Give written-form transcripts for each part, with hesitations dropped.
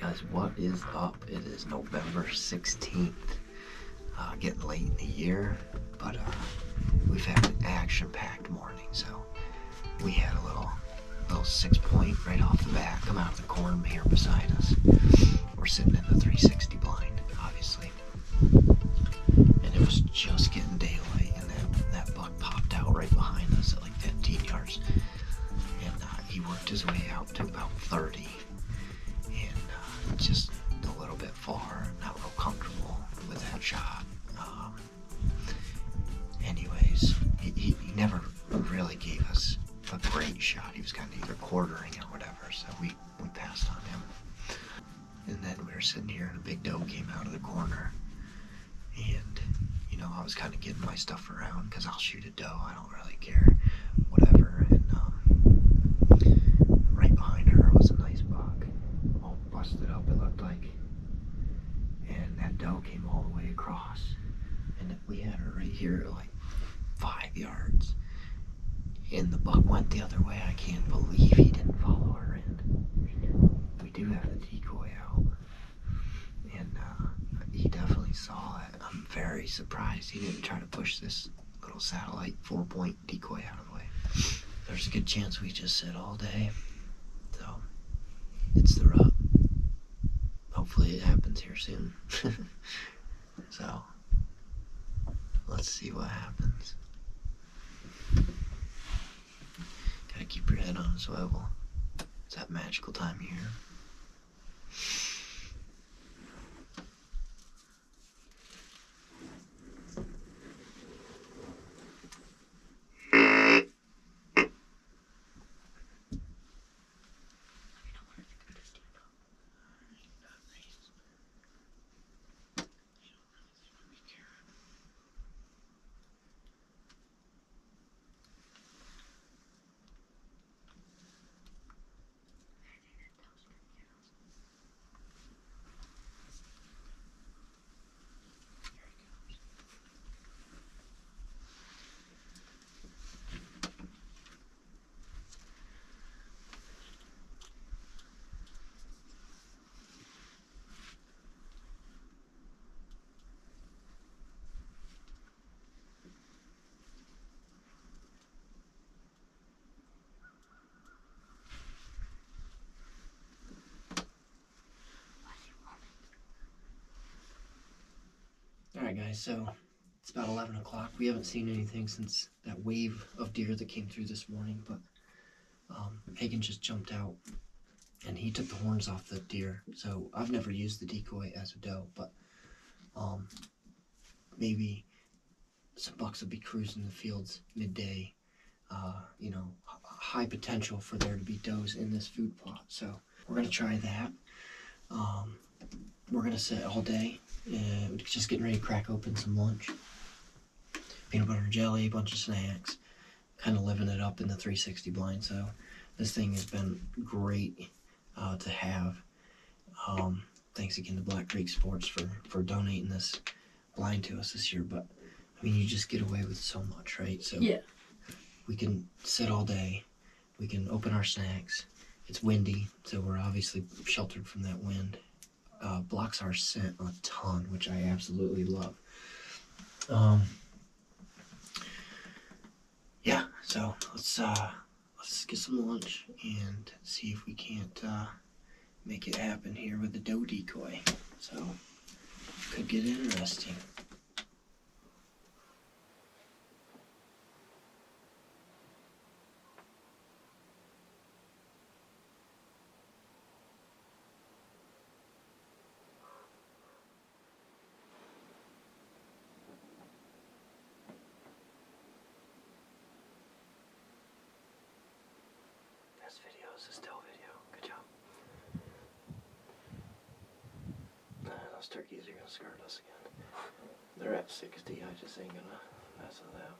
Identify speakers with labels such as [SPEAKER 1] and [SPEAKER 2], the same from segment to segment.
[SPEAKER 1] Guys, what is up? It is November 16th. Getting late in the year, but we've had an action-packed morning. So we had a little 6-point right off the bat come out of the corn here beside us. We're sitting in the 360 blind, obviously, and it was just getting daylight, and that buck popped out right behind us at like 15 yards, and he worked his way out to about 30. Just a little bit far, not real comfortable with that shot. Anyways, he never really gave us a great shot. He was kind of either quartering or whatever, so we passed on him. And then we were sitting here and a big doe came out of the corner, and I was kind of getting my stuff around because I'll shoot a doe, I don't really care, whatever. And right behind her was a nice buck, all busted up it looked like, and that doe came all the way across, and we had her right here at like 5 yards, and the buck went the other way. I can't believe he didn't follow her in. We do have the decoy out, and he definitely saw it. I'm very surprised he didn't try to push this little satellite 4-point decoy out of the way. There's a good chance we just sit all day, so it's the rut. Hopefully it happens here soon. So let's see what happens. Gotta keep your head on a swivel. It's that magical time of year. Alright guys, so it's about 11 o'clock. We haven't seen anything since that wave of deer that came through this morning, but Hagen just jumped out and he took the horns off the deer. So I've never used the decoy as a doe, but maybe some bucks will be cruising the fields midday. High potential for there to be does in this food plot. So we're going to try that. We're going to sit all day. Just getting ready to crack open some lunch. Peanut butter and jelly, a bunch of snacks. Kind of living it up in the 360 blind. So this thing has been great to have. Thanks again to Black Creek Sports for donating this blind to us this year. But I mean, you just get away with so much, right? So yeah, we can sit all day. We can open our snacks. It's windy, so we're obviously sheltered from that wind. Blocks our scent a ton, which I absolutely love. Yeah, so let's get some lunch and see if we can't make it happen here with the doe decoy. So could get interesting. This video is a still video. Good job. Those turkeys are gonna skirt us again. They're at 60. I just ain't gonna mess with that.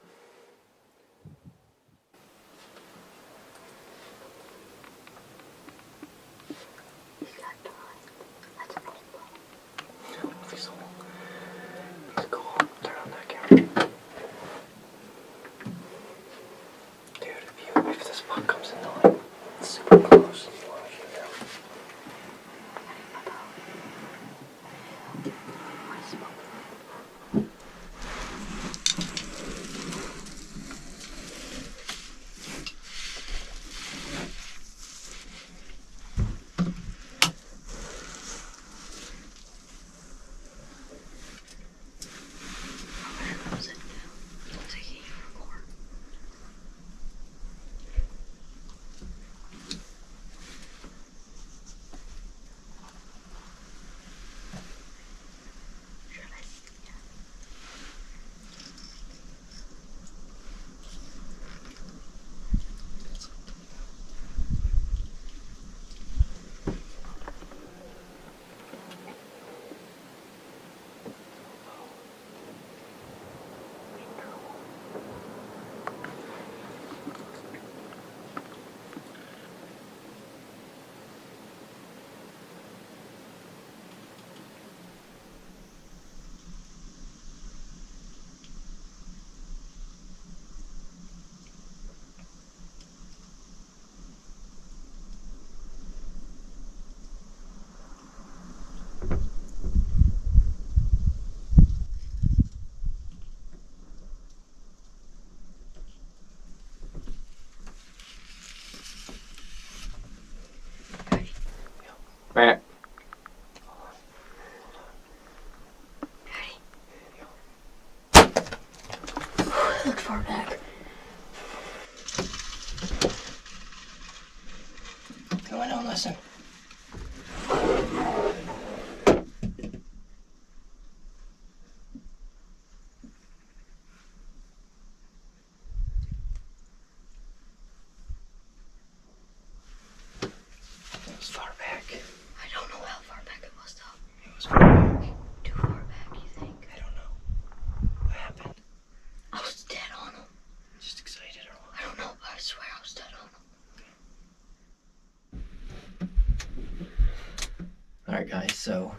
[SPEAKER 1] Alright guys, so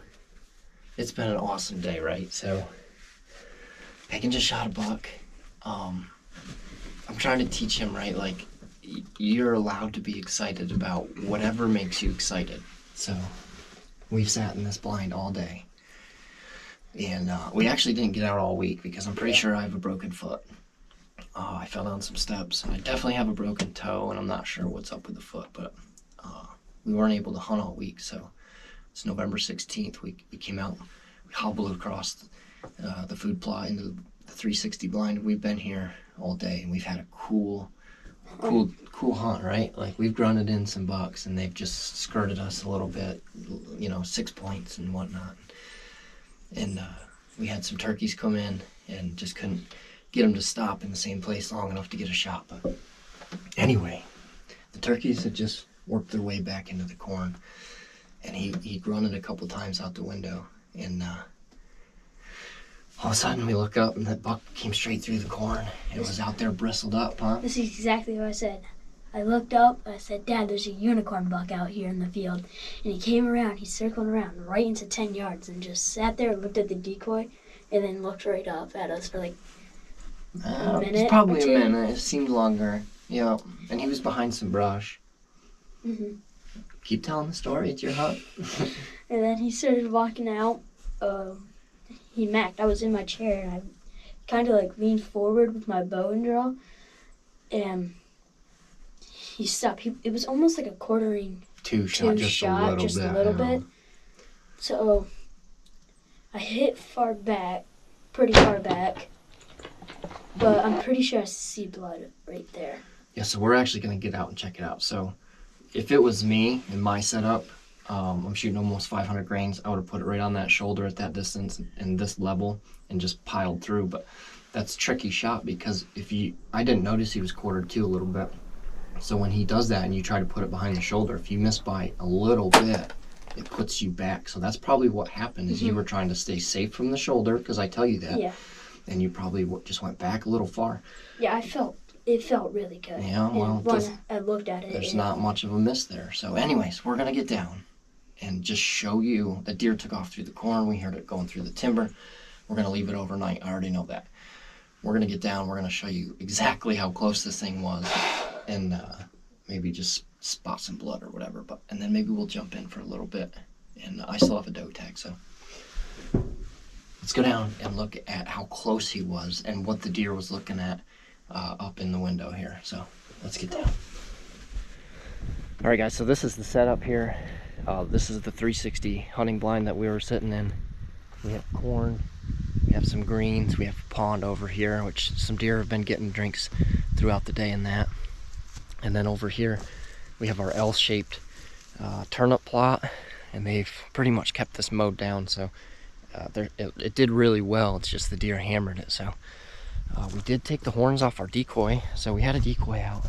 [SPEAKER 1] it's been an awesome day, right? So Hagen just shot a buck. I'm trying to teach him, right? Like, you're allowed to be excited about whatever makes you excited. So we've sat in this blind all day. And we actually didn't get out all week because I'm pretty sure I have a broken foot. I fell down some steps, and I definitely have a broken toe, and I'm not sure what's up with the foot, but we weren't able to hunt all week. So it's November 16th. We came out, we hobbled across the food plot into the 360 blind. We've been here all day, and we've had a cool hunt, right? Like, we've grunted in some bucks, and they've just skirted us a little bit, 6 points and whatnot. And we had some turkeys come in and just couldn't get them to stop in the same place long enough to get a shot. But anyway, the turkeys had just worked their way back into the corn, and he grunted a couple times out the window, and all of a sudden we look up and that buck came straight through the corn. It was out there bristled up, huh?
[SPEAKER 2] This is exactly what I said. I looked up, I said, Dad, there's a unicorn buck out here in the field. And he came around, he circled around right into 10 yards and just sat there and looked at the decoy and then looked right up at us for like a minute.
[SPEAKER 1] It's probably a minute. It seemed longer. Yeah, and he was behind some brush.
[SPEAKER 2] Mm-hmm.
[SPEAKER 1] Keep telling the story. It's your hunt.
[SPEAKER 2] And then he started walking out. He macked. I was in my chair and I kind of like leaned forward with my bow and draw. And he stopped. It was almost like a quartering
[SPEAKER 1] two shot, just a little bit.
[SPEAKER 2] So I hit pretty far back, but I'm pretty sure I see blood right there.
[SPEAKER 1] Yeah, so we're actually going to get out and check it out. So if it was me in my setup, I'm shooting almost 500 grains. I would have put it right on that shoulder at that distance and this level and just piled through. But that's a tricky shot because I didn't notice he was quartered too a little bit. So when he does that and you try to put it behind the shoulder, if you miss by a little bit, it puts you back. So that's probably what happened is you were trying to stay safe from the shoulder, because I tell you that.
[SPEAKER 2] Yeah.
[SPEAKER 1] And you probably just went back a little far.
[SPEAKER 2] Yeah, it felt really good.
[SPEAKER 1] Yeah, well,
[SPEAKER 2] when I looked at it,
[SPEAKER 1] there's not much of a miss there. So anyways, we're going to get down and just show you. The deer took off through the corn. We heard it going through the timber. We're going to leave it overnight. I already know that. We're going to get down. We're going to show you exactly how close this thing was. And maybe just spot some blood or whatever, and then maybe we'll jump in for a little bit. And I still have a doe tag, so let's go down and look at how close he was and what the deer was looking at up in the window here. So let's get down. All right, guys, so this is the setup here. This is the 360 hunting blind that we were sitting in. We have corn, we have some greens, we have a pond over here, which some deer have been getting drinks throughout the day in that. And then over here, we have our L-shaped turnip plot, and they've pretty much kept this mowed down, so it did really well. It's just the deer hammered it. So we did take the horns off our decoy, so we had a decoy out,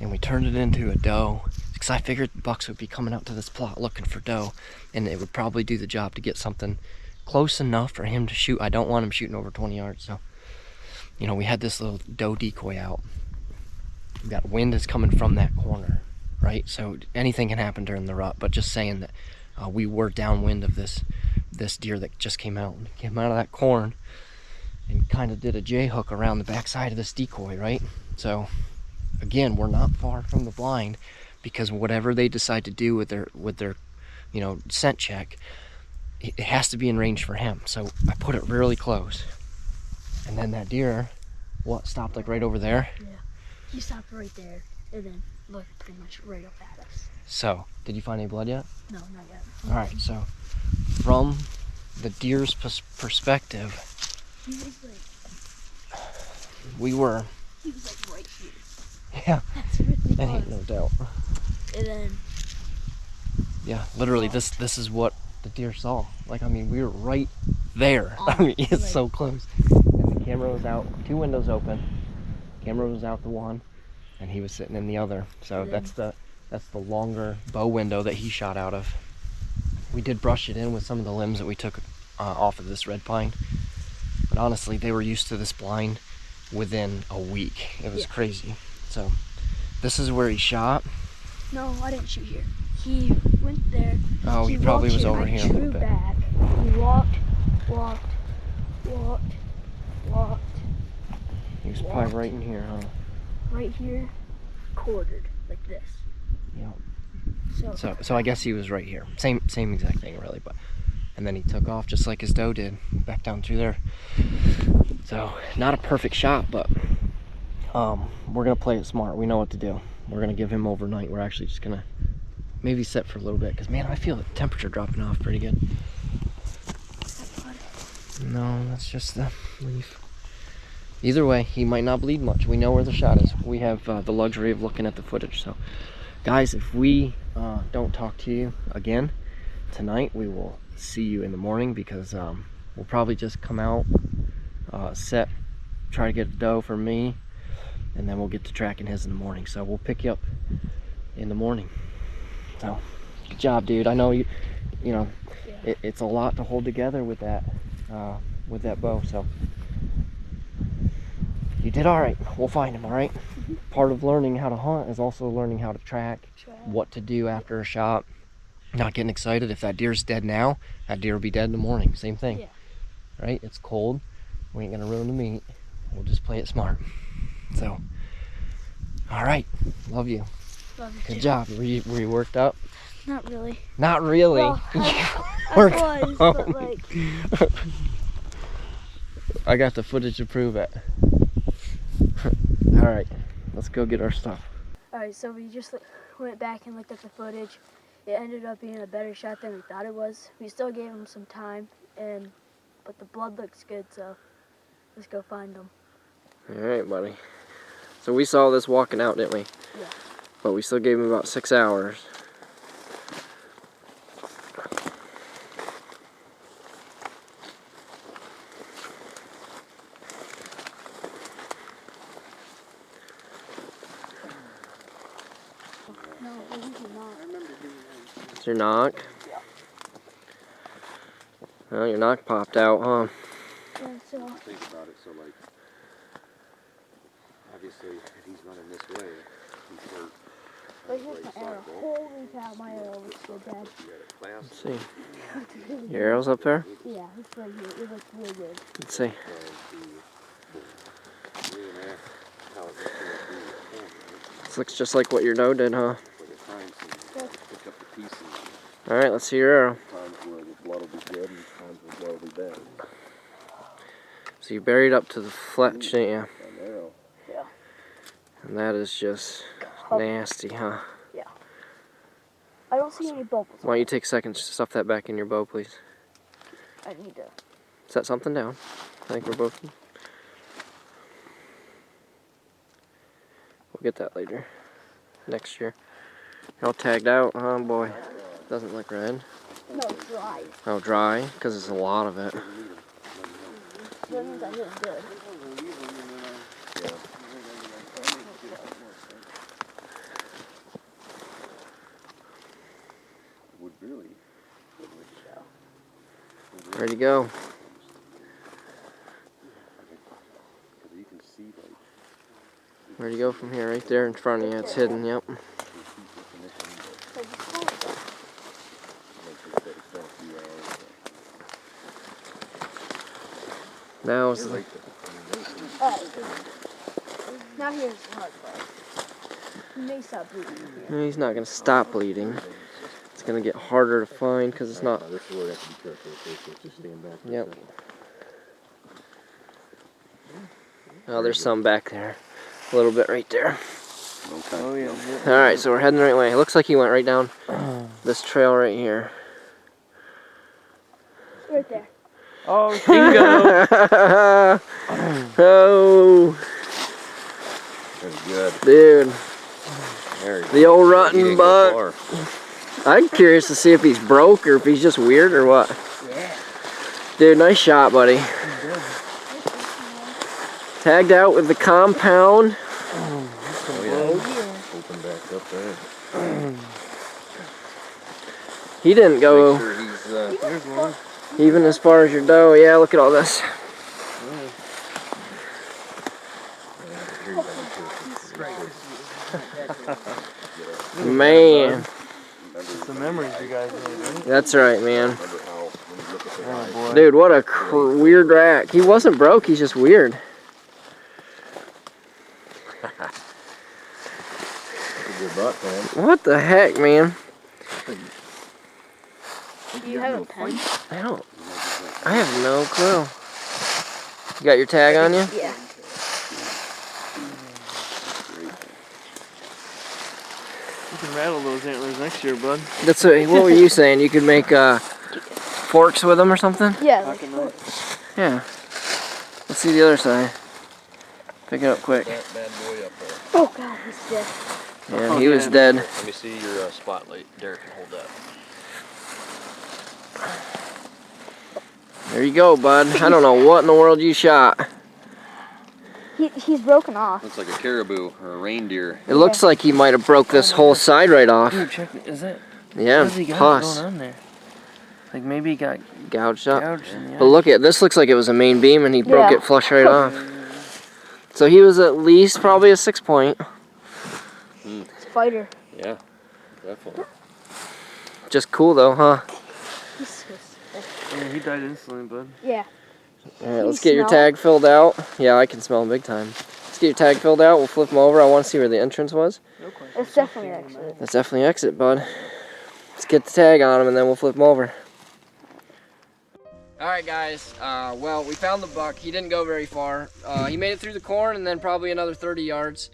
[SPEAKER 1] and we turned it into a doe, because I figured the bucks would be coming out to this plot looking for doe, and it would probably do the job to get something close enough for him to shoot. I don't want him shooting over 20 yards, so we had this little doe decoy out. We got wind is coming from that corner, right? So anything can happen during the rut, but just saying that we were downwind of this deer that just came out of that corn and kind of did a J-hook around the backside of this decoy, right? So again, we're not far from the blind, because whatever they decide to do with their scent check, it has to be in range for him. So I put it really close, and then that deer stopped like right over there.
[SPEAKER 2] Yeah. He stopped right there and then looked pretty much right up at us.
[SPEAKER 1] So, did you find any blood yet?
[SPEAKER 2] No, not yet.
[SPEAKER 1] Alright, so from the deer's perspective,
[SPEAKER 2] He was like right here.
[SPEAKER 1] Yeah,
[SPEAKER 2] That's really
[SPEAKER 1] that ain't no doubt.
[SPEAKER 2] And then,
[SPEAKER 1] yeah, literally this is what the deer saw. Like, I mean, we were right there. I mean, it's so close. And the camera was out, 2 windows open. Camera was out the one, and he was sitting in the other. So that's the longer bow window that he shot out of. We did brush it in with some of the limbs that we took off of this red pine, but honestly, they were used to this blind within a week. It was crazy. So this is where he shot.
[SPEAKER 2] No, I didn't shoot here. He went there.
[SPEAKER 1] Oh, No, he probably was over here a little bit.
[SPEAKER 2] Back. He walked.
[SPEAKER 1] He was probably right in here, huh?
[SPEAKER 2] Right here, quartered like this.
[SPEAKER 1] Yep. So I guess he was right here. Same exact thing, really. But and then he took off just like his doe did, back down through there. So not a perfect shot, but we're gonna play it smart. We know what to do. We're gonna give him overnight. We're actually just gonna maybe set for a little bit, because man, I feel the temperature dropping off pretty good. No, that's just the leaf. Either way, he might not bleed much. We know where the shot is. We have the luxury of looking at the footage. So guys, if we don't talk to you again tonight, we will see you in the morning, because we'll probably just come out, set, try to get a doe for me, and then we'll get to tracking his in the morning. So we'll pick you up in the morning. So good job, dude. I know you know, yeah. It's a lot to hold together with that bow. So you did all right. We'll find him, all right? Part of learning how to hunt is also learning how to track, what to do after a shot. Not getting excited. If that deer's dead now, that deer will be dead in the morning. Same thing. Yeah. Right? It's cold. We ain't gonna ruin the meat. We'll just play it smart. So, all right. Love you.
[SPEAKER 2] Love you
[SPEAKER 1] Good
[SPEAKER 2] too.
[SPEAKER 1] job. Were you worked up?
[SPEAKER 2] Not really.
[SPEAKER 1] Not really?
[SPEAKER 2] Well, I was, but like...
[SPEAKER 1] I got the footage to prove it. All right. Let's go get our stuff.
[SPEAKER 2] All right, so we just went back and looked at the footage. It ended up being a better shot than we thought it was. We still gave him some time, but the blood looks good, so let's go find them.
[SPEAKER 1] All right, buddy. So we saw this walking out, didn't we?
[SPEAKER 2] Yeah.
[SPEAKER 1] But we still gave him about 6 hours.
[SPEAKER 2] No, it was not.
[SPEAKER 1] It's your knock?
[SPEAKER 2] Yeah.
[SPEAKER 1] Well, your knock popped out, huh?
[SPEAKER 2] Yeah, so...
[SPEAKER 3] Think about it, so like, obviously, if he's running this way, he's hurt.
[SPEAKER 2] But here's my arrow. Holy cow, my arrow looks so bad.
[SPEAKER 1] Let's see. Your arrow's up there?
[SPEAKER 2] Yeah, it's right here. It looks really good.
[SPEAKER 1] Let's see. This looks just like what your doe did, huh? Alright, let's see your arrow. So you buried up to the fletch, didn't you?
[SPEAKER 2] Yeah.
[SPEAKER 1] And that is just nasty, huh?
[SPEAKER 2] Yeah. I don't see any bubbles.
[SPEAKER 1] Why don't you take a second to stuff that back in your bow, please?
[SPEAKER 2] I need to...
[SPEAKER 1] Set something down. I think we're both... We'll get that later. Next year. You're all tagged out, huh, boy? Doesn't look red.
[SPEAKER 2] No, dry.
[SPEAKER 1] Oh, dry? Because there's a lot of it.
[SPEAKER 2] That means I look good.
[SPEAKER 1] Ready to go. Where do you go from here? Right there in front of you. It's hidden, yep. Now is the...
[SPEAKER 2] Now here's the hard part. He may stop bleeding here.
[SPEAKER 1] He's not going to stop bleeding. It's going to get harder to find because it's not...
[SPEAKER 3] This is where we have to be careful, okay? So just stand back.
[SPEAKER 1] Yep. Oh, there's some back there. A little bit right there.
[SPEAKER 3] Okay.
[SPEAKER 1] Oh, yeah. Alright, so we're heading the right way. It looks like he went right down this trail right here.
[SPEAKER 2] Right there.
[SPEAKER 1] Oh, bingo! Oh!
[SPEAKER 3] Very good.
[SPEAKER 1] Dude.
[SPEAKER 3] Very good.
[SPEAKER 1] The old rotten buck. I'm curious to see if he's broke or if he's just weird or what.
[SPEAKER 2] Yeah.
[SPEAKER 1] Dude, nice shot, buddy. Tagged out with the compound.
[SPEAKER 3] Oh, yeah. Open back up there.
[SPEAKER 1] He didn't go
[SPEAKER 3] Sure he's, here's one.
[SPEAKER 1] even as far as your doe. Yeah, look at all this. Man.
[SPEAKER 4] It's the memories you guys made, right?
[SPEAKER 5] That's right, man.
[SPEAKER 3] Remember how when you look at the eyes.
[SPEAKER 4] Oh, boy.
[SPEAKER 5] Dude, what a weird rack. He wasn't broke, he's just weird.
[SPEAKER 3] Good buck, man.
[SPEAKER 5] What the heck, man?
[SPEAKER 2] Do you have a pen?
[SPEAKER 5] I have no clue. You got your tag on you?
[SPEAKER 2] Yeah.
[SPEAKER 4] You can rattle those antlers next year, bud.
[SPEAKER 5] That's what were you saying? You could make forks with them or something?
[SPEAKER 2] Yeah.
[SPEAKER 4] Pocket knife.
[SPEAKER 5] Yeah. Let's see the other side. Pick it up quick.
[SPEAKER 3] That bad boy up there.
[SPEAKER 2] Oh god, he's dead.
[SPEAKER 5] Yeah, he was dead.
[SPEAKER 3] Let me see your spotlight. Derek can hold that.
[SPEAKER 5] There you go, bud. I don't know what in the world you shot.
[SPEAKER 2] He's broken off.
[SPEAKER 3] Looks like a caribou or a reindeer.
[SPEAKER 5] It looks like he might have broke this whole side right off.
[SPEAKER 4] Dude, check. Is that?
[SPEAKER 5] Yeah,
[SPEAKER 4] What's he got
[SPEAKER 5] pus.
[SPEAKER 4] going on there? Like maybe he got
[SPEAKER 5] Gouged up.
[SPEAKER 4] gouged in the
[SPEAKER 5] But look at this. Looks like it was a main beam, and he broke
[SPEAKER 2] Yeah.
[SPEAKER 5] it flush right off. So he was at least probably a 6 point.
[SPEAKER 2] Spider.
[SPEAKER 3] Yeah, definitely.
[SPEAKER 5] Just cool though, huh?
[SPEAKER 2] He's so sick.
[SPEAKER 4] Yeah, he died instantly, bud.
[SPEAKER 2] Yeah.
[SPEAKER 5] All right, let's
[SPEAKER 2] you
[SPEAKER 5] get your
[SPEAKER 2] smell
[SPEAKER 5] tag filled out. Yeah, I can smell him big time. Let's get your tag filled out. We'll flip him over. I want to see where the entrance was.
[SPEAKER 4] No question.
[SPEAKER 2] It's definitely an exit.
[SPEAKER 5] That's definitely exit, bud. Let's get the tag on him and then we'll flip him over. Alright guys, well, we found the buck. He didn't go very far. He made it through the corn and then probably another 30 yards.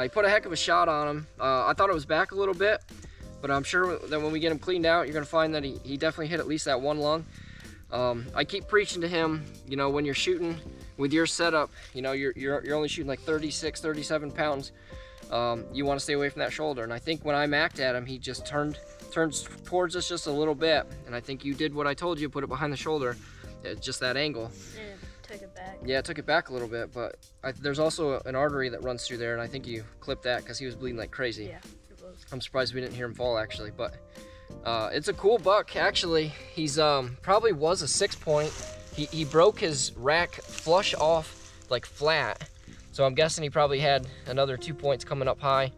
[SPEAKER 5] He put a heck of a shot on him. I thought it was back a little bit, but I'm sure that when we get him cleaned out, you're going to find that he definitely hit at least that one lung. I keep preaching to him, you know, when you're shooting with your setup, you know, you're only shooting like 36, 37 pounds. You want to stay away from that shoulder. And I think when I macked at him, he just turns towards us just a little bit. And I think you did what I told you, put it behind the shoulder, just that angle.
[SPEAKER 2] Yeah, took it back.
[SPEAKER 5] Yeah, it took it back a little bit, but there's also an artery that runs through there, and I think you clipped that because he was bleeding like crazy.
[SPEAKER 2] Yeah, it was.
[SPEAKER 5] I'm surprised we didn't hear him fall actually, but it's a cool buck actually. He's probably was a 6 point. He broke his rack flush off like flat, so I'm guessing he probably had another 2 points coming up high,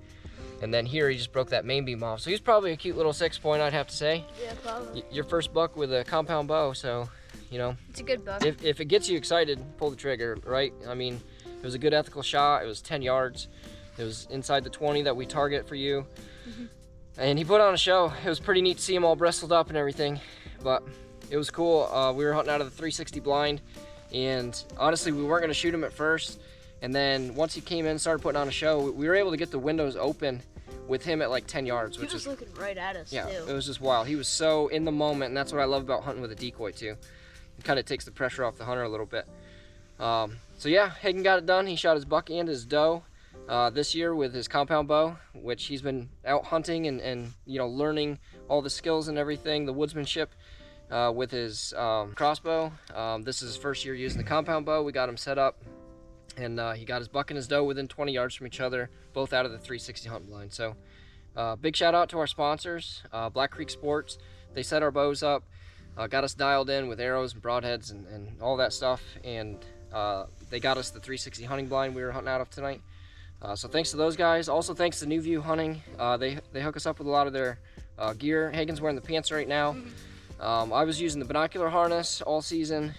[SPEAKER 5] and then here he just broke that main beam off. So he's probably a cute little 6 point, I'd have to say.
[SPEAKER 2] Yeah, probably.
[SPEAKER 5] Your first buck with a compound bow, so you know.
[SPEAKER 2] It's a good buck.
[SPEAKER 5] If it gets you excited, pull the trigger, right? I mean, it was a good ethical shot. It was 10 yards. It was inside the 20 that we target for you. And he put on a show. It was pretty neat to see him all bristled up and everything, but it was cool. We were hunting out of the 360 blind, and honestly, we weren't gonna shoot him at first. And then once he came in and started putting on a show, we were able to get the windows open with him at like 10 yards,
[SPEAKER 2] He
[SPEAKER 5] which
[SPEAKER 2] was
[SPEAKER 5] is,
[SPEAKER 2] looking right at us,
[SPEAKER 5] yeah,
[SPEAKER 2] too.
[SPEAKER 5] it was just wild. He was so in the moment, and that's what I love about hunting with a decoy too. It kind of takes the pressure off the hunter a little bit. So yeah, Hagen got it done. He shot his buck and his doe this year with his compound bow, which he's been out hunting and you know, learning all the skills and everything, the woodsmanship with his crossbow. This is his first year using the compound bow. We got him set up, and he got his buck and his doe within 20 yards from each other, both out of the 360 hunt blind. So big shout out to our sponsors, Black Creek Sports. They set our bows up, got us dialed in with arrows and broadheads and all that stuff, and they got us the 360 hunting blind we were hunting out of tonight. So thanks to those guys. Also thanks to New View Hunting. They hook us up with a lot of their gear. Hagen's wearing the pants right now. I was using the binocular harness all season,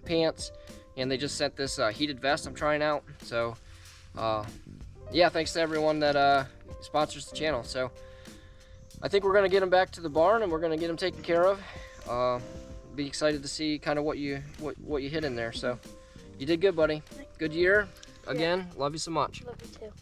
[SPEAKER 5] pants, and they just sent this heated vest I'm trying out. So yeah, thanks to everyone that sponsors the channel. So I think we're gonna get them back to the barn and we're gonna get them taken care of. Be excited to see kind of what you hit in there. So you did good, buddy. Good year. Again, love you so much.
[SPEAKER 2] Love you too.